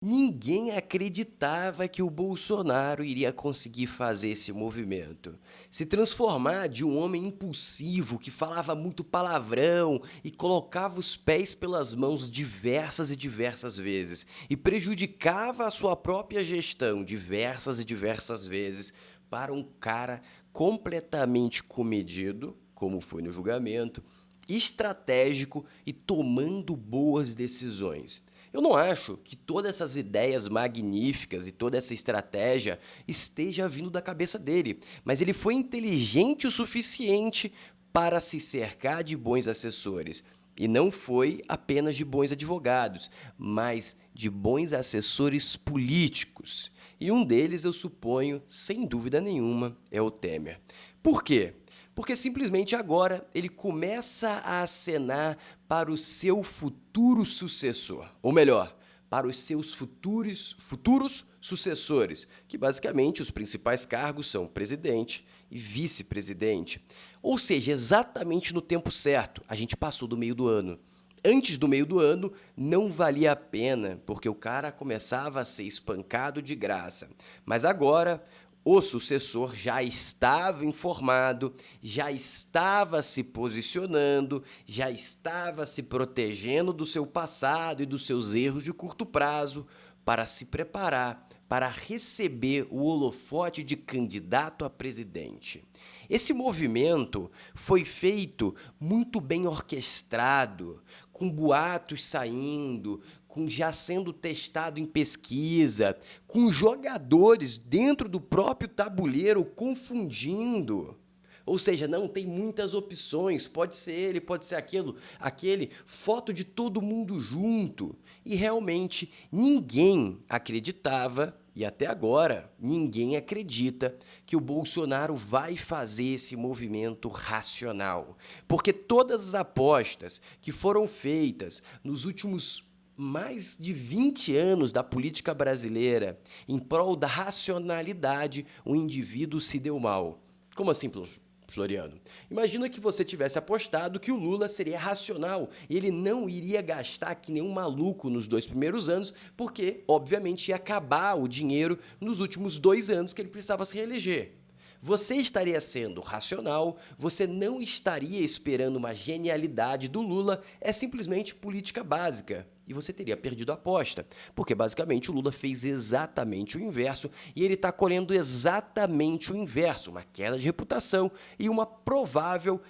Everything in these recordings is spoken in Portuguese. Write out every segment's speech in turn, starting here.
Ninguém acreditava que o Bolsonaro iria conseguir fazer esse movimento. Se transformar de um homem impulsivo que falava muito palavrão e colocava os pés pelas mãos diversas e diversas vezes e prejudicava a sua própria gestão diversas e diversas vezes para um cara completamente comedido, como foi no julgamento, estratégico e tomando boas decisões. Eu não acho que todas essas ideias magníficas e toda essa estratégia esteja vindo da cabeça dele, mas ele foi inteligente o suficiente para se cercar de bons assessores. E não foi apenas de bons advogados, mas de bons assessores políticos. E um deles, eu suponho, sem dúvida nenhuma, é o Temer. Por quê? Porque simplesmente agora ele começa a acenar para o seu futuro sucessor, ou melhor, para os seus futuros sucessores, que basicamente os principais cargos são presidente e vice-presidente. Ou seja, exatamente no tempo certo, a gente passou do meio do ano. Antes do meio do ano, não valia a pena, porque o cara começava a ser espancado de graça. Mas agora, o sucessor já estava informado, já estava se posicionando, já estava se protegendo do seu passado e dos seus erros de curto prazo para se preparar para receber o holofote de candidato a presidente. Esse movimento foi feito muito bem orquestrado, com boatos saindo, com já sendo testado em pesquisa, com jogadores dentro do próprio tabuleiro confundindo. Ou seja, não tem muitas opções, pode ser ele, pode ser aquele, foto de todo mundo junto. E realmente ninguém acreditava, e até agora ninguém acredita, que o Bolsonaro vai fazer esse movimento racional. Porque todas as apostas que foram feitas nos últimos mais de 20 anos da política brasileira em prol da racionalidade, o indivíduo se deu mal. Como assim, Floriano? Imagina que você tivesse apostado que o Lula seria racional e ele não iria gastar que nem um maluco nos 2 primeiros anos, porque, obviamente, ia acabar o dinheiro nos últimos 2 anos que ele precisava se reeleger. Você estaria sendo racional, você não estaria esperando uma genialidade do Lula, é simplesmente política básica. E você teria perdido a aposta, porque basicamente o Lula fez exatamente o inverso e ele está colhendo exatamente o inverso, uma queda de reputação e uma provável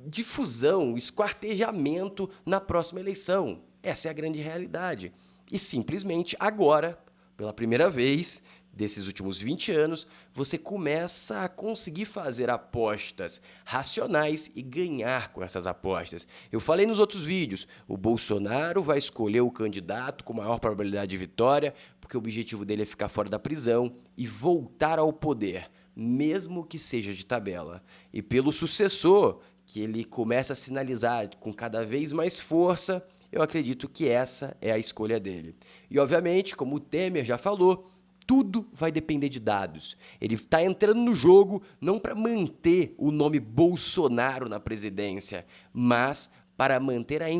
difusão, esquartejamento na próxima eleição. Essa é a grande realidade. E simplesmente agora, pela primeira vez, desses últimos 20 anos, você começa a conseguir fazer apostas racionais e ganhar com essas apostas. Eu falei nos outros vídeos, o Bolsonaro vai escolher o candidato com maior probabilidade de vitória, porque o objetivo dele é ficar fora da prisão e voltar ao poder, mesmo que seja de tabela. E pelo sucessor, que ele começa a sinalizar com cada vez mais força, eu acredito que essa é a escolha dele. E obviamente, como o Temer já falou, tudo vai depender de dados. Ele está entrando no jogo não para manter o nome Bolsonaro na presidência, mas para manter a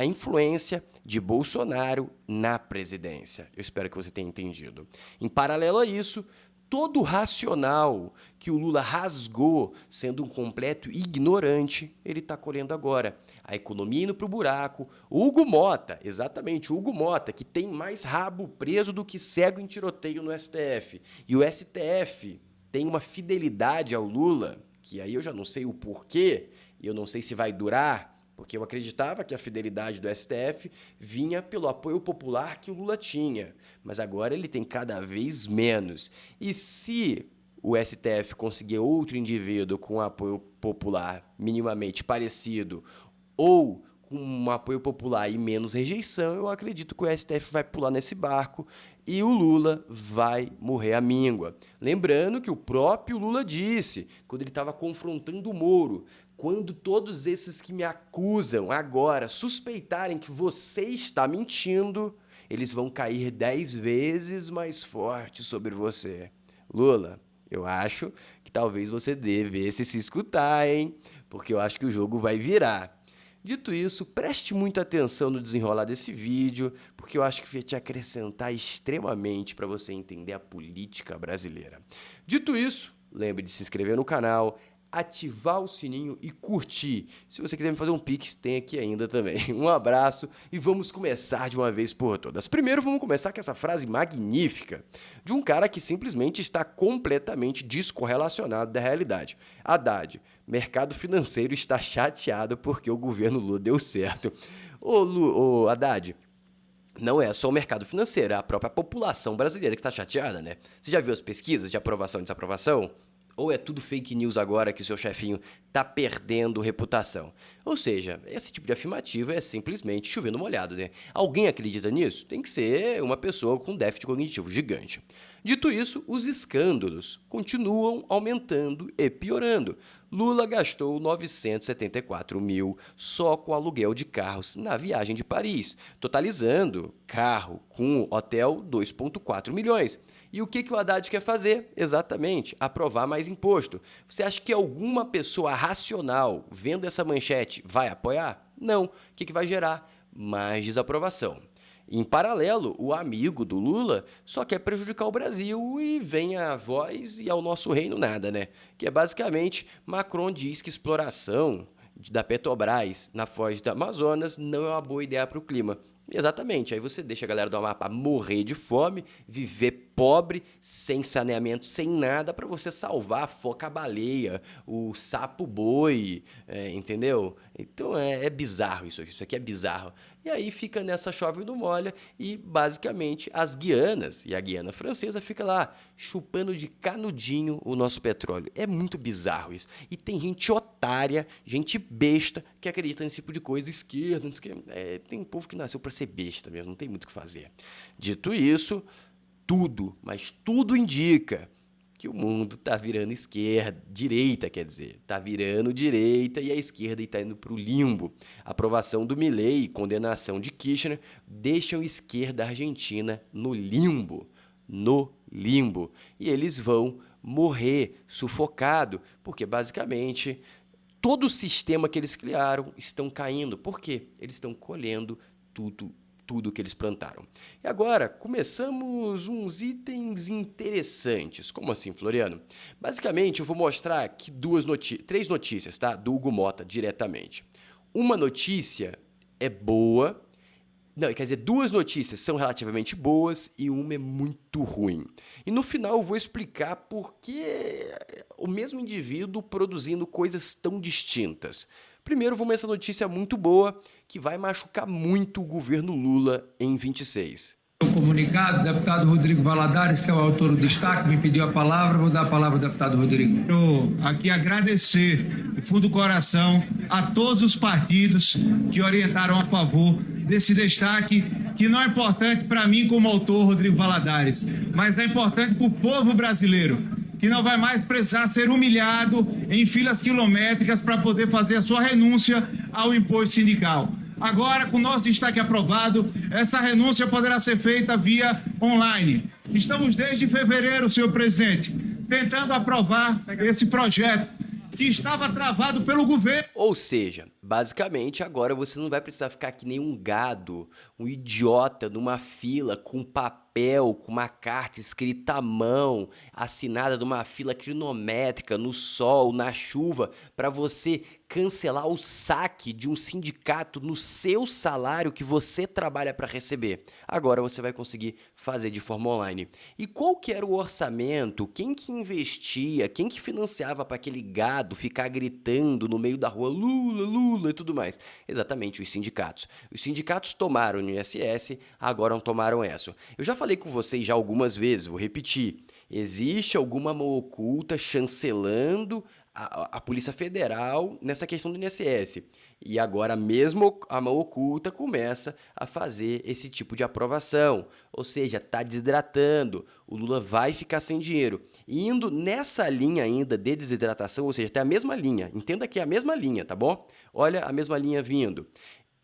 influência de Bolsonaro na presidência. Eu espero que você tenha entendido. Em paralelo a isso, todo o racional que o Lula rasgou sendo um completo ignorante, ele está colhendo agora. A economia indo para o buraco. O Hugo Mota, exatamente, o Hugo Mota, que tem mais rabo preso do que cego em tiroteio no STF. E o STF tem uma fidelidade ao Lula, que aí eu já não sei o porquê, e eu não sei se vai durar, porque eu acreditava que a fidelidade do STF vinha pelo apoio popular que o Lula tinha, mas agora ele tem cada vez menos. E se o STF conseguir outro indivíduo com apoio popular minimamente parecido ou com um apoio popular e menos rejeição, eu acredito que o STF vai pular nesse barco e o Lula vai morrer à míngua. Lembrando que o próprio Lula disse, quando ele estava confrontando o Moro, quando todos esses que me acusam agora suspeitarem que você está mentindo, eles vão cair 10 vezes mais forte sobre você. Lula, eu acho que talvez você devesse se escutar, hein? Porque eu acho que o jogo vai virar. Dito isso, preste muita atenção no desenrolar desse vídeo, porque eu acho que vai te acrescentar extremamente para você entender a política brasileira. Dito isso, lembre de se inscrever no canal, ativar o sininho e curtir. Se você quiser me fazer um pix, tem aqui ainda também. Um abraço e vamos começar de uma vez por todas. Primeiro vamos começar com essa frase magnífica de um cara que simplesmente está completamente descorrelacionado da realidade. Haddad, mercado financeiro está chateado porque o governo Lula deu certo. Ô Haddad, não é só o mercado financeiro, é a própria população brasileira que está chateada, né? Você já viu as pesquisas de aprovação e desaprovação? Ou é tudo fake news agora que o seu chefinho tá perdendo reputação? Ou seja, esse tipo de afirmativa é simplesmente chovendo molhado, né? Alguém acredita nisso? Tem que ser uma pessoa com déficit cognitivo gigante. Dito isso, os escândalos continuam aumentando e piorando. Lula gastou 974 mil só com aluguel de carros na viagem de Paris, totalizando carro com hotel 2,4 milhões. E o que o Haddad quer fazer? Exatamente, aprovar mais imposto. Você acha que alguma pessoa racional, vendo essa manchete, vai apoiar? Não. O que vai gerar? Mais desaprovação. Em paralelo, o amigo do Lula só quer prejudicar o Brasil e vem a voz e ao nosso reino nada, né? Que é basicamente, Macron diz que exploração da Petrobras na foz do Amazonas não é uma boa ideia para o clima. Exatamente, aí você deixa a galera do Amapá morrer de fome, viver pobre, sem saneamento, sem nada, para você salvar a foca-baleia, o sapo-boi, entendeu? Então é bizarro isso aqui é bizarro. E aí fica nessa chove e não molha e basicamente as Guianas, e a Guiana Francesa fica lá chupando de canudinho o nosso petróleo. É muito bizarro isso. E tem gente otária, gente besta que acredita nesse tipo de coisa, esquerda, não sei o que. Tem um povo que nasceu para ser besta mesmo, não tem muito o que fazer. Dito isso, tudo, mas tudo indica que o mundo tá virando esquerda, direita, quer dizer, tá virando direita e a esquerda está indo para o limbo. A aprovação do Milei e condenação de Kirchner deixam a esquerda argentina no limbo. No limbo. E eles vão morrer sufocado, porque basicamente todo o sistema que eles criaram estão caindo. Por quê? Eles estão colhendo tudo que eles plantaram. E agora, começamos uns itens interessantes. Como assim, Floriano? Basicamente, eu vou mostrar aqui três notícias, tá? Do Hugo Mota, diretamente. Uma notícia é boa. Não, quer dizer, duas notícias são relativamente boas e uma é muito ruim. E no final eu vou explicar por que o mesmo indivíduo produzindo coisas tão distintas. Primeiro, vamos essa notícia muito boa, que vai machucar muito o governo Lula em 26. O comunicado, o deputado Rodrigo Valadares, que é o autor do destaque, me pediu a palavra, vou dar a palavra ao deputado Rodrigo. Quero aqui agradecer, do fundo do coração, a todos os partidos que orientaram a favor desse destaque, que não é importante para mim como autor, Rodrigo Valadares, mas é importante para o povo brasileiro, que não vai mais precisar ser humilhado em filas quilométricas para poder fazer a sua renúncia ao imposto sindical. Agora, com o nosso destaque aprovado, essa renúncia poderá ser feita via online. Estamos desde fevereiro, senhor presidente, tentando aprovar esse projeto que estava travado pelo governo. Ou seja, basicamente agora você não vai precisar ficar que nem um gado, um idiota numa fila com papel, com uma carta escrita à mão, assinada numa fila cronométrica, no sol, na chuva, para você cancelar o saque de um sindicato no seu salário que você trabalha para receber. Agora você vai conseguir fazer de forma online. E qual que era o orçamento? Quem que investia? Quem que financiava para aquele gado ficar gritando no meio da rua Lula, Lula e tudo mais? Exatamente, os sindicatos. Os sindicatos tomaram o INSS, agora tomaram essa. Eu já falei com vocês já algumas vezes, vou repetir. Existe alguma mão oculta chancelando a Polícia Federal nessa questão do INSS. E agora mesmo a mão oculta começa a fazer esse tipo de aprovação. Ou seja, está desidratando. O Lula vai ficar sem dinheiro. E indo nessa linha ainda de desidratação, ou seja, tem a mesma linha. Entenda que é a mesma linha, tá bom? Olha a mesma linha vindo.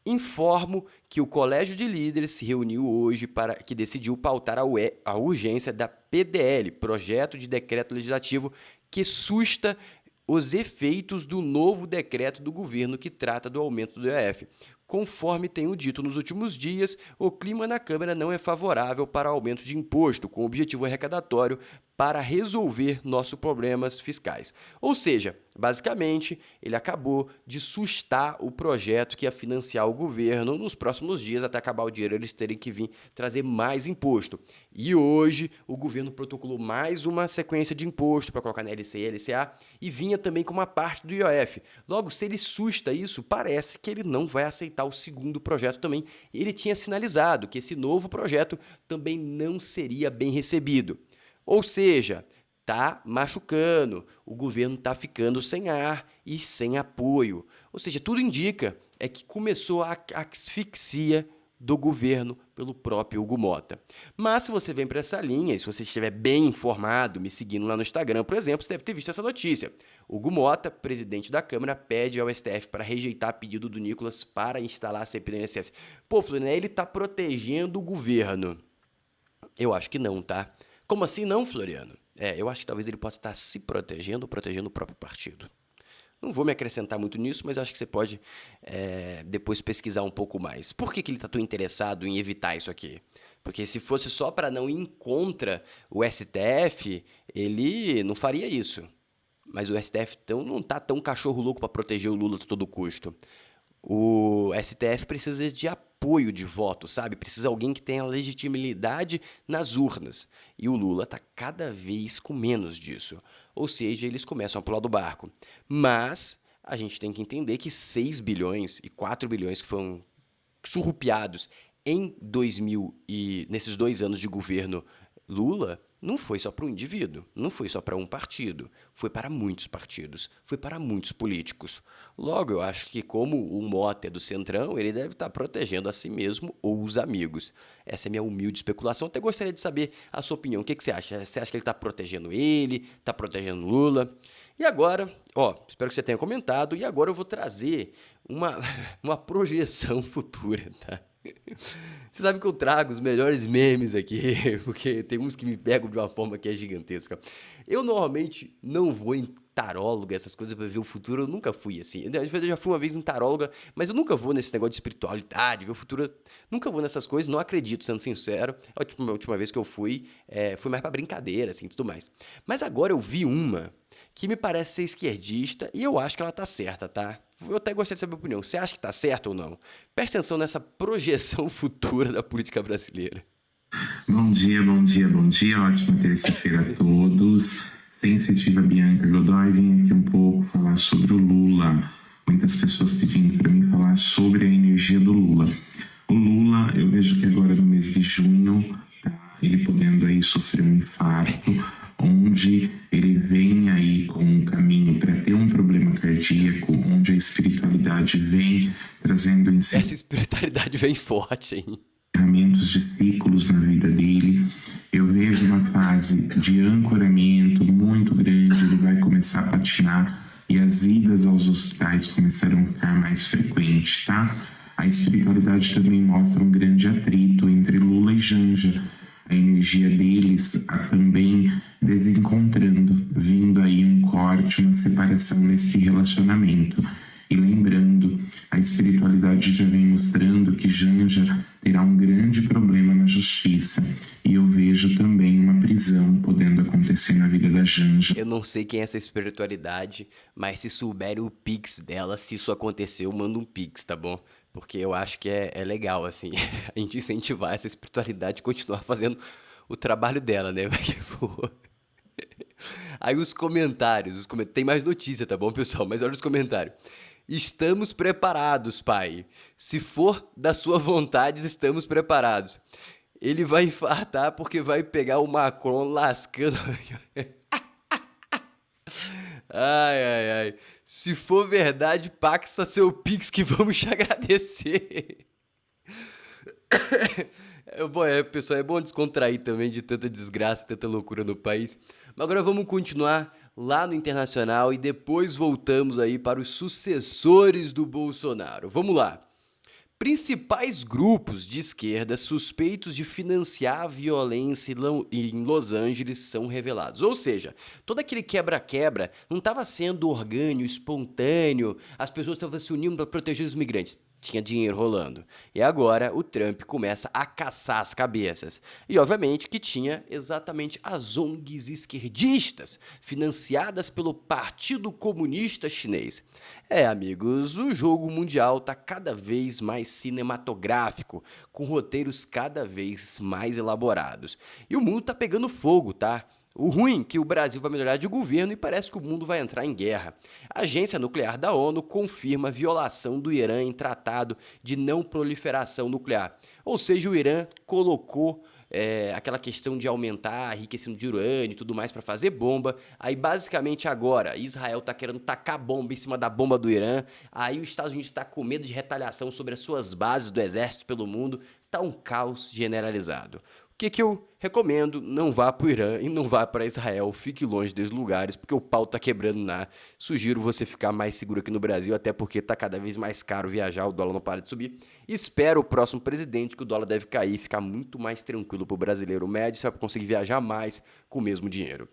Informo que o Colégio de Líderes se reuniu hoje para que decidiu pautar a urgência da PDL, Projeto de Decreto Legislativo, que susta os efeitos do novo decreto do governo que trata do aumento do IOF. Conforme tenho dito nos últimos dias, o clima na Câmara não é favorável para aumento de imposto, com objetivo arrecadatório para resolver nossos problemas fiscais. Ou seja, basicamente, ele acabou de sustar o projeto que ia financiar o governo nos próximos dias, até acabar o dinheiro, eles terem que vir trazer mais imposto. E hoje, o governo protocolou mais uma sequência de imposto para colocar na LCI e LCA e vinha também com uma parte do IOF. Logo, se ele susta isso, parece que ele não vai aceitar o segundo projeto também. Ele tinha sinalizado que esse novo projeto também não seria bem recebido. Ou seja, tá machucando, o governo tá ficando sem ar e sem apoio. Ou seja, tudo indica que começou a asfixia do governo pelo próprio Hugo Mota. Mas se você vem para essa linha, e se você estiver bem informado, me seguindo lá no Instagram, por exemplo, você deve ter visto essa notícia. Hugo Mota, presidente da Câmara, pede ao STF para rejeitar pedido do Nicolas para instalar a CPI do INSS. Pô, Floriano, ele tá protegendo o governo. Eu acho que não, tá? Como assim não, Floriano? Eu acho que talvez ele possa estar se protegendo ou protegendo o próprio partido. Não vou me acrescentar muito nisso, mas acho que você pode depois pesquisar um pouco mais. Por que ele está tão interessado em evitar isso aqui? Porque se fosse só para não ir contra o STF, ele não faria isso. Mas o STF não está tão cachorro louco para proteger o Lula a todo custo. O STF precisa de apoio de voto, sabe? Precisa de alguém que tenha legitimidade nas urnas. E o Lula está cada vez com menos disso. Ou seja, eles começam a pular do barco. Mas a gente tem que entender que 6 bilhões e 4 bilhões que foram surrupiados nesses 2 anos de governo Lula, não foi só para um indivíduo, não foi só para um partido, foi para muitos partidos, foi para muitos políticos. Logo, eu acho que como o Mota é do Centrão, ele deve estar protegendo a si mesmo ou os amigos. Essa é a minha humilde especulação. Até gostaria de saber a sua opinião. O que você acha? Você acha que ele está protegendo ele, está protegendo Lula? E agora, espero que você tenha comentado, e agora eu vou trazer uma projeção futura, tá? Você sabe que eu trago os melhores memes aqui, porque tem uns que me pegam de uma forma que é gigantesca. Eu normalmente não vou em taróloga, essas coisas pra ver o futuro, eu nunca fui assim. Eu já fui uma vez em taróloga, mas eu nunca vou nesse negócio de espiritualidade, ver o futuro, nunca vou nessas coisas, não acredito, sendo sincero. A última vez que eu fui, foi mais pra brincadeira, assim, tudo mais. Mas agora eu vi uma que me parece ser esquerdista e eu acho que ela tá certa, tá? Eu até gostaria de saber a opinião. Você acha que tá certo ou não? Presta atenção nessa projeção futura da política brasileira. Bom dia, bom dia, bom dia. Ótima terça-feira a todos. Sensitiva Bianca Godoy, vim aqui um pouco falar sobre o Lula. Muitas pessoas pedindo para mim falar sobre a energia do Lula. O Lula, eu vejo que agora no mês de junho, tá, ele podendo aí sofrer um infarto, onde ele vem aí com um caminho para ter um problema cardíaco, onde a espiritualidade vem trazendo em si. Essa espiritualidade vem forte, hein? Ferramentas de ciclos na vida dele. Eu vejo uma fase de ancoramento muito grande, ele vai começar a patinar e as idas aos hospitais começarão a ficar mais frequentes, tá? A espiritualidade também mostra um grande atrito entre Lula e Janja. A energia deles também desencontrando, vindo aí um corte, uma separação nesse relacionamento. E lembrando, a espiritualidade já vem mostrando que Janja terá um grande problema na justiça. E eu vejo também uma prisão podendo acontecer na vida da Janja. Eu não sei quem é essa espiritualidade, mas se souberem o Pix dela, se isso aconteceu, manda um Pix, tá bom? Porque eu acho que é legal, assim, a gente incentivar essa espiritualidade e continuar fazendo o trabalho dela, né? Porque, pô... Aí os comentários, tem mais notícia, tá bom, pessoal? Mas olha os comentários. Estamos preparados, pai. Se for da sua vontade, estamos preparados. Ele vai infartar porque vai pegar o Macron lascando... Ai. Se for verdade, paxa seu Pix que vamos te agradecer. Pessoal, é bom descontrair também de tanta desgraça, tanta loucura no país. Mas agora vamos continuar lá no internacional e depois voltamos aí para os sucessores do Bolsonaro. Vamos lá. Principais grupos de esquerda suspeitos de financiar a violência em Los Angeles são revelados. Ou seja, todo aquele quebra-quebra não estava sendo orgânico, espontâneo, as pessoas estavam se unindo para proteger os imigrantes. Tinha dinheiro rolando. E agora o Trump começa a caçar as cabeças. E obviamente que tinha exatamente as ONGs esquerdistas, financiadas pelo Partido Comunista Chinês. Amigos, o jogo mundial está cada vez mais cinematográfico, com roteiros cada vez mais elaborados. E o mundo tá pegando fogo, tá? O ruim é que o Brasil vai melhorar de governo e parece que o mundo vai entrar em guerra. A Agência Nuclear da ONU confirma a violação do Irã em tratado de não proliferação nuclear. Ou seja, o Irã colocou aquela questão de aumentar enriquecimento de urânio e tudo mais para fazer bomba. Aí basicamente agora Israel está querendo tacar bomba em cima da bomba do Irã. Aí os Estados Unidos está com medo de retaliação sobre as suas bases do exército pelo mundo. Tá um caos generalizado. O que eu recomendo? Não vá para o Irã e não vá para Israel. Fique longe desses lugares, porque o pau tá quebrando lá. Sugiro você ficar mais seguro aqui no Brasil, até porque tá cada vez mais caro viajar, o dólar não para de subir. Espero o próximo presidente, que o dólar deve cair e ficar muito mais tranquilo para o brasileiro médio. Você vai conseguir viajar mais com o mesmo dinheiro.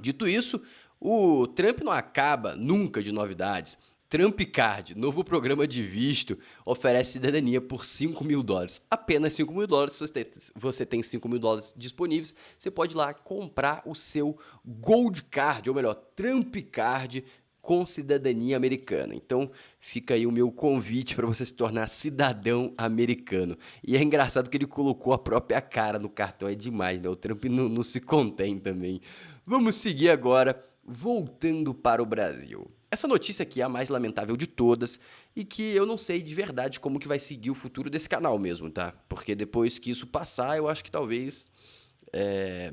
Dito isso, o Trump não acaba nunca de novidades. Trump Card, novo programa de visto, oferece cidadania por $5.000. Apenas $5.000. Se você tem $5.000 disponíveis, você pode ir lá comprar o seu Gold Card, ou melhor, Trump Card com cidadania americana. Então, fica aí o meu convite para você se tornar cidadão americano. E é engraçado que ele colocou a própria cara no cartão, é demais, né? O Trump não se contém também. Vamos seguir agora, voltando para o Brasil. Essa notícia aqui é a mais lamentável de todas e que eu não sei de verdade como que vai seguir o futuro desse canal mesmo, tá? Porque depois que isso passar, eu acho que talvez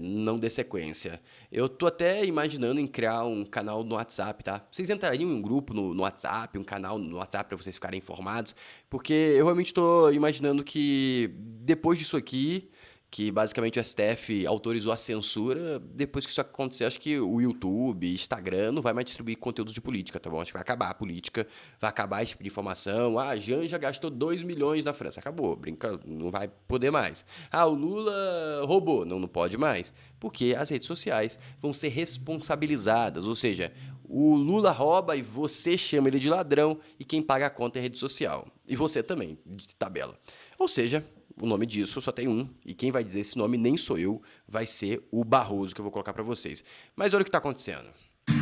não dê sequência. Eu tô até imaginando em criar um canal no WhatsApp, tá? Vocês entrariam em um grupo no WhatsApp, um canal no WhatsApp para vocês ficarem informados? Porque eu realmente tô imaginando que depois disso aqui, que basicamente o STF autorizou a censura, depois que isso acontecer, acho que o YouTube, Instagram não vai mais distribuir conteúdos de política, tá bom? Acho que vai acabar a política, vai acabar esse tipo de informação. A Janja gastou 2 milhões na França, acabou, brinca, não vai poder mais. O Lula roubou, não pode mais, porque as redes sociais vão ser responsabilizadas, ou seja, o Lula rouba e você chama ele de ladrão e quem paga a conta é a rede social. E você também, de tabela. Ou seja, o nome disso só tem um, e quem vai dizer esse nome nem sou eu, vai ser o Barroso, que eu vou colocar para vocês. Mas olha o que está acontecendo.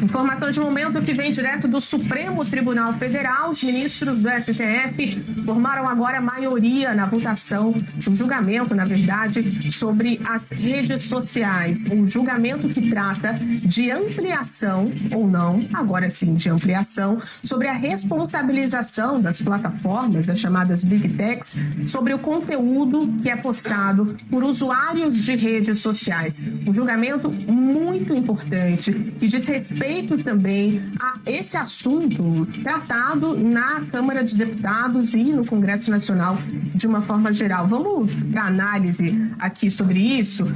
Informação de momento que vem direto do Supremo Tribunal Federal. Os ministros do STF formaram agora a maioria na votação, no julgamento, na verdade, sobre as redes sociais. Um julgamento que trata de ampliação, ou não, agora sim, de ampliação, sobre a responsabilização das plataformas, as chamadas Big Techs, sobre o conteúdo que é postado por usuários de redes sociais. Um julgamento muito importante, que diz respeito também a esse assunto tratado na Câmara dos Deputados e no Congresso Nacional de uma forma geral. Vamos para análise aqui sobre isso?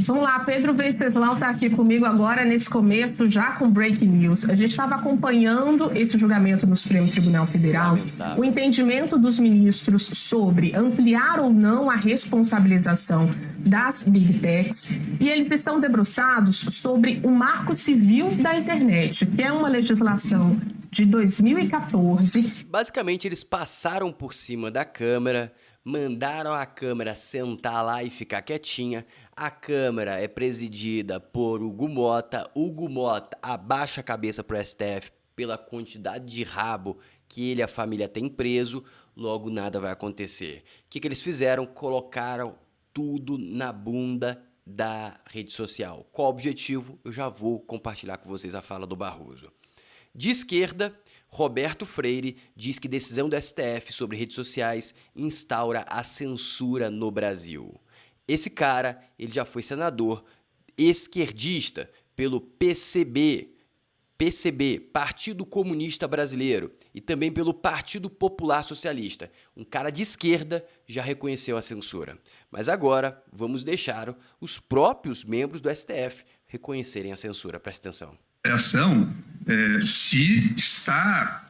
Vamos lá, Pedro Venceslau está aqui comigo agora nesse começo, já com breaking news. A gente estava acompanhando esse julgamento no Supremo Tribunal Federal, o entendimento dos ministros sobre ampliar ou não a responsabilização das Big Techs, e eles estão debruçados sobre o Marco Civil da Internet, que é uma legislação de 2014. Basicamente, eles passaram por cima da Câmara, mandaram a Câmara sentar lá e ficar quietinha. A Câmara é presidida por Hugo Mota. Hugo Mota abaixa a cabeça pro STF pela quantidade de rabo que ele e a família têm preso, logo nada vai acontecer. O que eles fizeram? Colocaram tudo na bunda da rede social. Qual o objetivo? Eu já vou compartilhar com vocês a fala do Barroso. De esquerda, Roberto Freire diz que decisão do STF sobre redes sociais instaura a censura no Brasil. Esse cara, ele já foi senador esquerdista pelo PCB, Partido Comunista Brasileiro, e também pelo Partido Popular Socialista. Um cara de esquerda já reconheceu a censura. Mas agora vamos deixar os próprios membros do STF reconhecerem a censura. Presta atenção. Ação, se está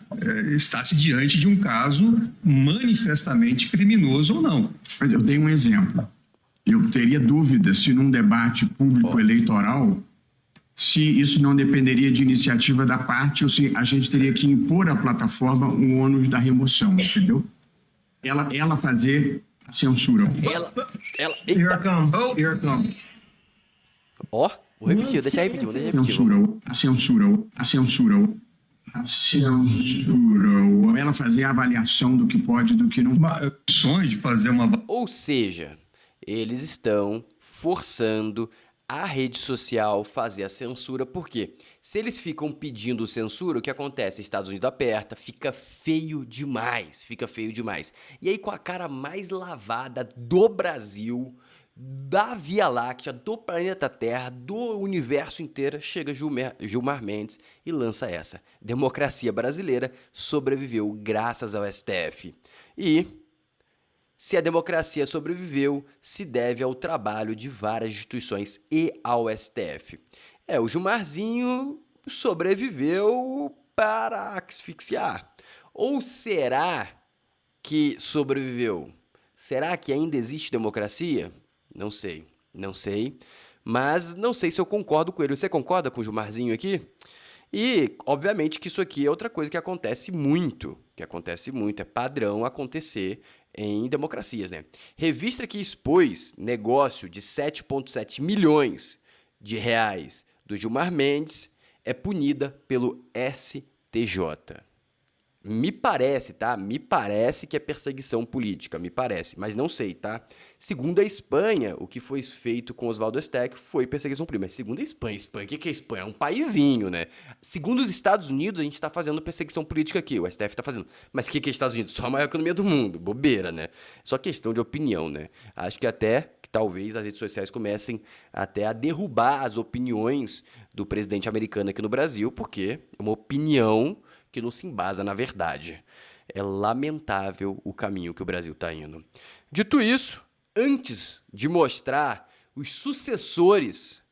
está-se diante de um caso manifestamente criminoso ou não. Eu dei um exemplo. Eu teria dúvida se num debate público eleitoral, se isso não dependeria de iniciativa da parte ou se a gente teria que impor à plataforma um ônus da remoção, entendeu? Ela fazer a censura. Here Eita. I come. Oh, here I come. Ó, vou repetir, deixa eu repetir. A censura. Ela fazer a avaliação do que pode e do que não pode. Sonhos de fazer uma... Ou seja, eles estão forçando a rede social fazer a censura, por quê? Se eles ficam pedindo censura, o que acontece? Estados Unidos aperta, fica feio demais. E aí, com a cara mais lavada do Brasil, da Via Láctea, do planeta Terra, do universo inteiro, chega Gilmar Mendes e lança essa. Democracia brasileira sobreviveu graças ao STF. E se a democracia sobreviveu, se deve ao trabalho de várias instituições e ao STF. O Gilmarzinho sobreviveu para asfixiar. Ou será que sobreviveu? Será que ainda existe democracia? Não sei, mas não sei se eu concordo com ele. Você concorda com o Gilmarzinho aqui? E, obviamente, que isso aqui é outra coisa que acontece muito, é padrão acontecer em democracias, né? Revista que expôs negócio de 7,7 milhões de reais do Gilmar Mendes é punida pelo STJ. Me parece, tá? Me parece que é perseguição política, me parece, mas não sei, tá? Segundo a Espanha, o que foi feito com Oswaldo Eustépio foi perseguição política. Mas segundo a Espanha, o que é Espanha? É um paizinho, né? Segundo os Estados Unidos, a gente tá fazendo perseguição política aqui, o STF tá fazendo. Mas o que é Estados Unidos? Só a maior economia do mundo, bobeira, né? Só questão de opinião, né? Acho que até que talvez as redes sociais comecem até a derrubar as opiniões do presidente americano aqui no Brasil, porque é uma opinião que não se embasa na verdade. É lamentável o caminho que o Brasil está indo. Dito isso, antes de mostrar os sucessores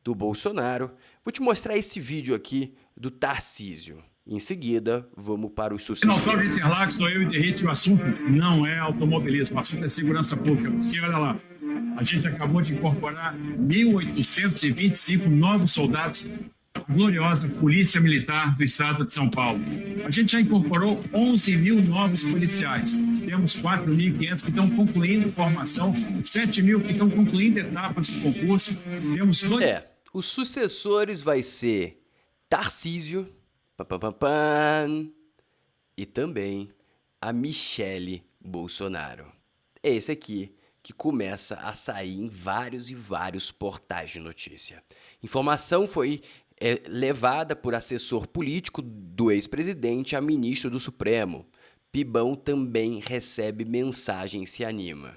do Bolsonaro, vou te mostrar esse vídeo aqui do Tarcísio. Em seguida, vamos para os sucessores. No Autódromo de Interlagos, estou eu e Derrite, o assunto não é automobilismo, o assunto é segurança pública, porque olha lá, a gente acabou de incorporar 1.825 novos soldados gloriosa Polícia Militar do Estado de São Paulo. A gente já incorporou 11 mil novos policiais. Temos 4.500 que estão concluindo formação, 7 mil que estão concluindo etapas do concurso. Temos os sucessores vai ser Tarcísio, e também a Michele Bolsonaro. É esse aqui que começa a sair em vários e vários portais de notícia. Informação foi levada por assessor político do ex-presidente a ministro do Supremo. Pibão também recebe mensagem e se anima.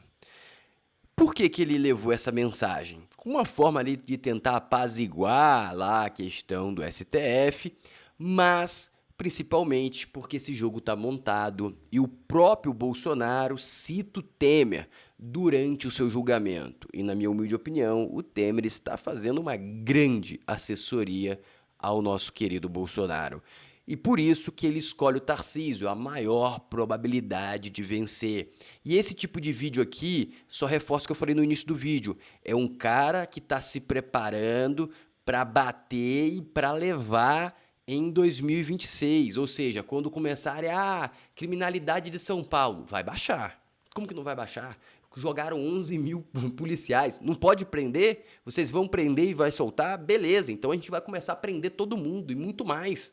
Por que ele levou essa mensagem? Com uma forma ali de tentar apaziguar lá a questão do STF, mas principalmente porque esse jogo está montado e o próprio Bolsonaro cita o Temer durante o seu julgamento. E, na minha humilde opinião, o Temer está fazendo uma grande assessoria ao nosso querido Bolsonaro. E por isso que ele escolhe o Tarcísio, a maior probabilidade de vencer. E esse tipo de vídeo aqui só reforça o que eu falei no início do vídeo. É um cara que está se preparando para bater e para levar em 2026. Ou seja, quando começarem a criminalidade de São Paulo, vai baixar. Como que não vai baixar? Jogaram 11 mil policiais. Não pode prender? Vocês vão prender e vai soltar? Beleza, então a gente vai começar a prender todo mundo e muito mais.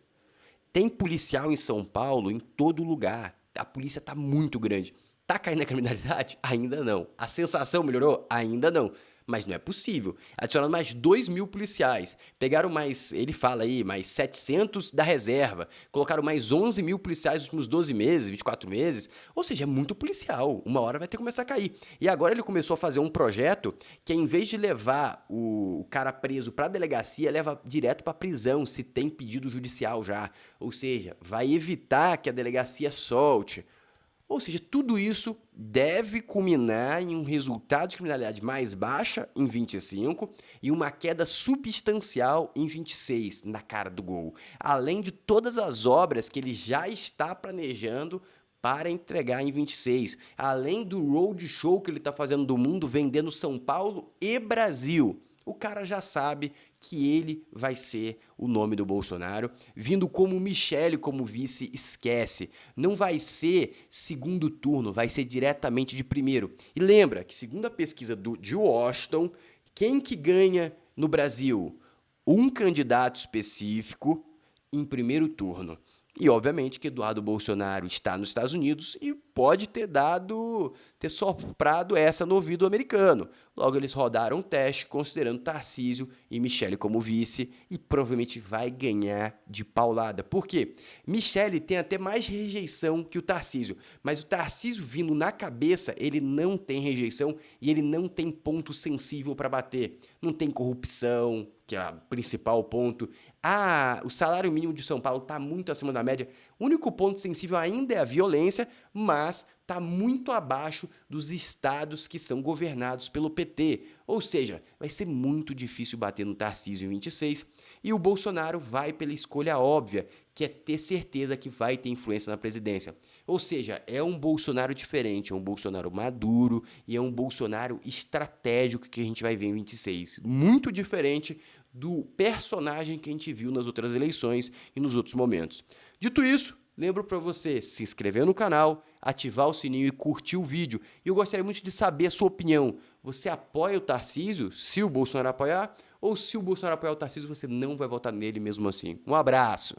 Tem policial em São Paulo em todo lugar. A polícia tá muito grande. Tá caindo a criminalidade? Ainda não. A sensação melhorou? Ainda não. Mas não é possível. Adicionaram mais 2 mil policiais. Pegaram mais, ele fala aí, mais 700 da reserva. Colocaram mais 11 mil policiais nos últimos 12 meses, 24 meses. Ou seja, é muito policial. Uma hora vai ter que começar a cair. E agora ele começou a fazer um projeto que, em vez de levar o cara preso para a delegacia, leva direto para a prisão, se tem pedido judicial já. Ou seja, vai evitar que a delegacia solte. Ou seja, tudo isso deve culminar em um resultado de criminalidade mais baixa em 25 e uma queda substancial em 26, na cara do gol. Além de todas as obras que ele já está planejando para entregar em 26. Além do roadshow que ele está fazendo do mundo, vendendo São Paulo e Brasil. O cara já sabe que ele vai ser o nome do Bolsonaro, vindo como Michele como vice, esquece. Não vai ser segundo turno, vai ser diretamente de primeiro. E lembra que segundo a pesquisa de Washington, quem que ganha no Brasil? Um candidato específico em primeiro turno. E, obviamente, que Eduardo Bolsonaro está nos Estados Unidos e pode ter soprado essa no ouvido americano. Logo, eles rodaram um teste, considerando Tarcísio e Michele como vice, e provavelmente vai ganhar de paulada. Por quê? Michele tem até mais rejeição que o Tarcísio, mas o Tarcísio vindo na cabeça, ele não tem rejeição e ele não tem ponto sensível para bater. Não tem corrupção, que é o principal ponto. O salário mínimo de São Paulo está muito acima da média. O único ponto sensível ainda é a violência, mas está muito abaixo dos estados que são governados pelo PT. Ou seja, vai ser muito difícil bater no Tarcísio em 26. E o Bolsonaro vai pela escolha óbvia, que é ter certeza que vai ter influência na presidência. Ou seja, é um Bolsonaro diferente, é um Bolsonaro maduro e é um Bolsonaro estratégico que a gente vai ver em 26. Muito diferente do personagem que a gente viu nas outras eleições e nos outros momentos. Dito isso, lembro para você se inscrever no canal, ativar o sininho e curtir o vídeo. E eu gostaria muito de saber a sua opinião. Você apoia o Tarcísio, se o Bolsonaro apoiar? Ou se o Bolsonaro apoiar o Tarcísio, você não vai votar nele mesmo assim? Um abraço!